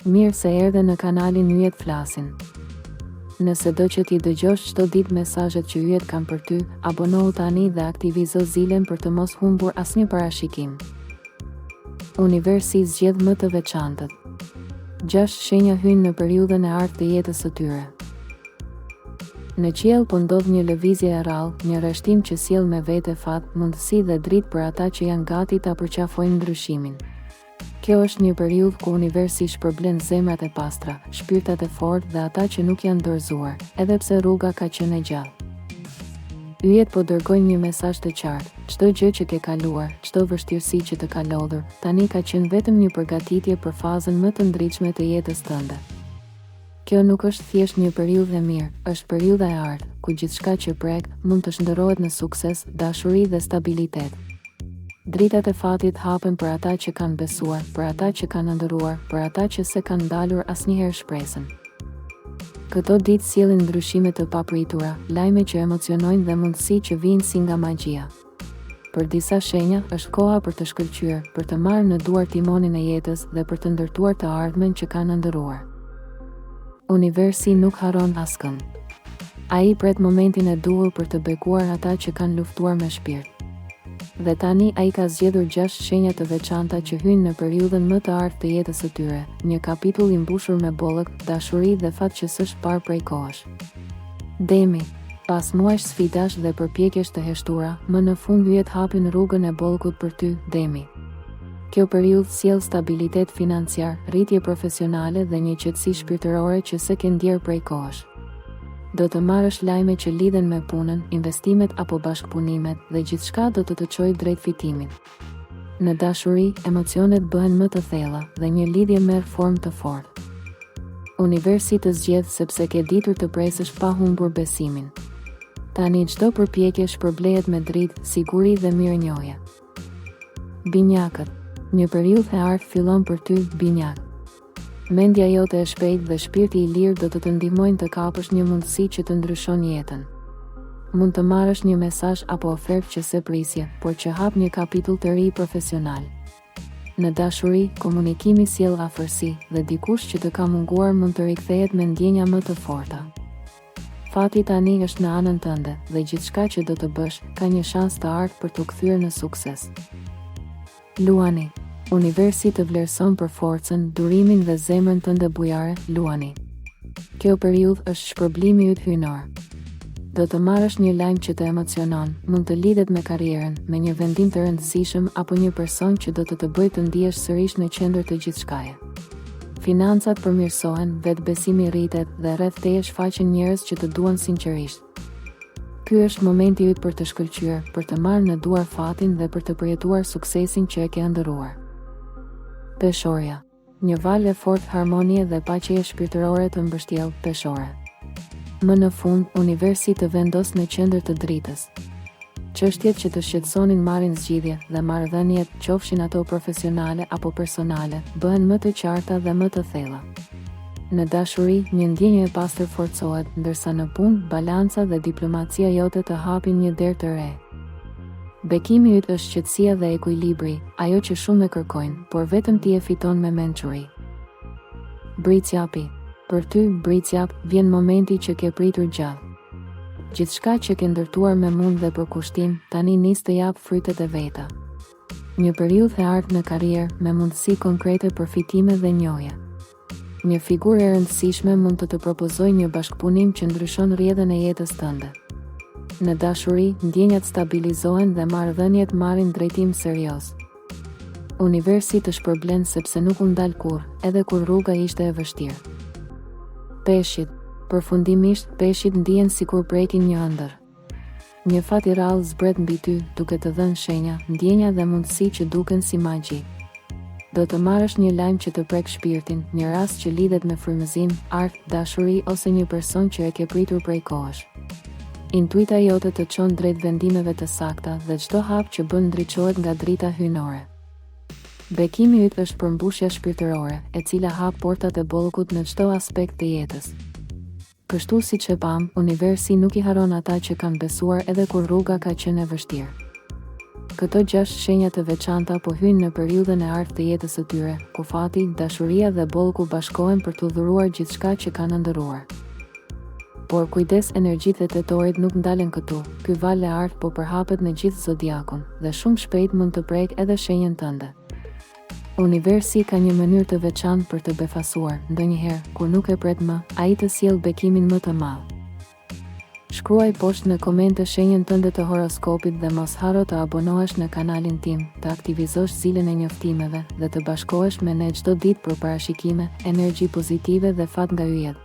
Mirë se erdhe në kanalin Yjet Flasin. Nëse do që ti dëgjosh çdo ditë mesazhet që Yjet kanë për ty, abonohu tani dhe aktivizo zilen për të mos humbur asnjë parashikim. Universi zgjedh më të veçantët. 6 shenja hyjnë në periudhën e artë të jetës së tyre. Në qiell po ndodh një lëvizje e rrallë, një rreshtim që sjell me vete fat, mundësi dhe dritë për ata që janë gati ta përqafojnë ndryshimin. Kjo është një periudhë ku universi shpërblen zemrat e pastra, shpirtat e fortë dhe ata që nuk janë dorëzuar, edhe pse rruga ka qenë e gjallë. Yjet po dërgojnë një mesazh të qartë: çdo gjë që ke kaluar, çdo vështirësi që të ka lodhur, tani ka qenë vetëm një përgatitje për fazën më të ndritshme të jetës tënde. Kjo nuk është thjesht një periudhë e mirë, është periudha e artë, ku gjithçka që prek mund të shndërrohet në sukses, dashuri dhe stabilitet. Dritat e fatit hapen për ata që kanë besuar, për ata që kanë ndëruar, për ata që se kanë ndalur asnjëherë shpresën. Këto ditë sjellin ndryshime të papritura, lajme që emocionojnë dhe mundësi që vijnë si nga magjia. Për disa shenja, është koha për të shkëlqyer, për të marrë në duar timonin e jetës dhe për të ndërtuar të ardhmen që kanë ndëruar. Universi nuk harron askënd. Ai pret momentin e duhur për të bekuar ata që kanë luftuar me shpirt. Dhe tani ai ka zgjedhur 6 shenja të veçanta që hyjnë në periudhën më të artë të jetës së tyre, një kapitull i mbushur me bollëk, dashuri dhe fat që s'është parë prej kohësh. Demi, pas muajsh sfidash dhe përpjekjesh të heshtura, më në fund Yjet hapin rrugën e bollëkut për ty, Demi. Kjo periudhë sjell stabilitet financiar, rritje profesionale dhe një qetësi shpirtërore që s'e ke ndjerë prej kohësh. Do të marrësh lajme që lidhen me punën, investimet apo bashkëpunimet dhe gjithçka do të çojë drejt fitimit. Në dashuri, emocionet bëhen më të thella dhe një lidhje merr formë të fortë. Universi të zgjedh sepse ke ditur të presësh pa humbur besimin. Tani çdo përpjekje shpërblehet me dritë, siguri dhe mirënjohje. Binjakët, një periudhë e artë fillon për ty, binjak. Mendja jote e shpejtë dhe shpirti i lirë do të ndihmojnë të kapësh një mundësi që të ndryshon jetën. Mund të marrësh një mesazh apo ofertë që se prisje, por që hap një kapitull të ri profesional. Në dashuri, komunikimi sjell afërsi dhe dikush që të ka munguar mund të rikthehet me ndjenja më të forta. Fati tani është në anën tënde dhe gjithçka që do të bësh ka një shans të artë për të kthyer në sukses. Luani. Universi të vlerëson për forcën, durimin dhe zemrën tënde bujare, luani. Kjo periudhë është shpërblimi yt hyjnor. Do të marrësh një lajm që të emocionon, mund të lidhet me karrierën, me një vendim të rëndësishëm apo një person që do të bëjë të ndihesh sërish në qendër të gjithçkaje. Financat përmirësohen, vetbesimi rritet dhe rreth teje shfaqen njerëz që të duan sinqerisht. Ky është momenti yt për të shkëlqyer, për të marrë në duar fatin dhe për të përjetuar suksesin që e ke ndëruar. Peshorja, një valë e fortë harmonie dhe paqeje shpirtërore të mbështjell, peshore. Më në fund, universi të vendos në qendër të dritës. Çështjet që të shqetësonin marrin zgjidhje dhe marrëdhëniet, qofshin ato profesionale apo personale, bëhen më të qarta dhe më të thella. Në dashuri, një ndjenjë e pastër forcohet, ndërsa në punë, balanca dhe diplomacia jote të hapin një derë të re. Bekimi yt është qetësia dhe ekuilibri, ajo që shumë e kërkojnë, por vetëm ti e fiton me mençuri. Bricjapi. Për ty, bricjap, vjen momenti që ke pritur gjallë. Gjithçka që ke ndërtuar me mund dhe për kushtim, tani nis të jap frytet e veta. Një periudhë e artë në karrierë me mundësi konkrete për fitime dhe njohje. Një figurë e rëndësishme mund të propozojë një bashkëpunim që ndryshon rrjedhën e jetës tënde. Në dashuri, ndjenjat stabilizohen dhe marrëdhëniet marrin drejtim serioz. Universi të shpërblen sepse nuk u ndal kurrë, edhe kur rruga ishte e vështirë. Peshqit. Përfundimisht, peshqit ndihen sikur prekin një ëndër. Një fat i rrallë zbret mbi ty, duke të dhënë shenja, ndjenja dhe mundësi që duken si magji. Do të marrësh një lajm që të prek shpirtin, një rast që lidhet me frymëzim, artë, dashuri ose një person që e ke pritur prej kohësh. Intuita jote të çon drejt vendimeve të sakta dhe çdo hap që bën ndriçohet nga drita hyjnore. Bekimi yt është përmbushja shpirtërore, e cila hap portat e bollëkut në çdo aspekt të jetës. Kështu siç e pam, universi nuk i harron ata që kanë besuar edhe kur rruga ka qenë e vështirë. Këto 6 shenja të veçanta po hyjnë në periudhën e artë të jetës së tyre, ku fati, dashuria dhe bollku bashkohen për t'u dhuruar gjithçka që kanë ndëruar. Por kujdes, energjitë e tetorit nuk ndalen këtu. Ky val e artë po përhapet në gjithë zodiakun dhe shumë shpejt mund të prek edhe shenjën tënde. Universi ka një mënyrë të veçantë për të befasuar, ndonjëherë kur nuk e pret më, ai të sjellë bekimin më të madh. Shkruaj poshtë në komente shenjën tënde të horoskopit dhe mos harro të abonohesh në kanalin tim, të aktivizosh zilën e njoftimeve dhe të bashkohesh me ne çdo ditë për parashikime, energji pozitive dhe fat nga yjet.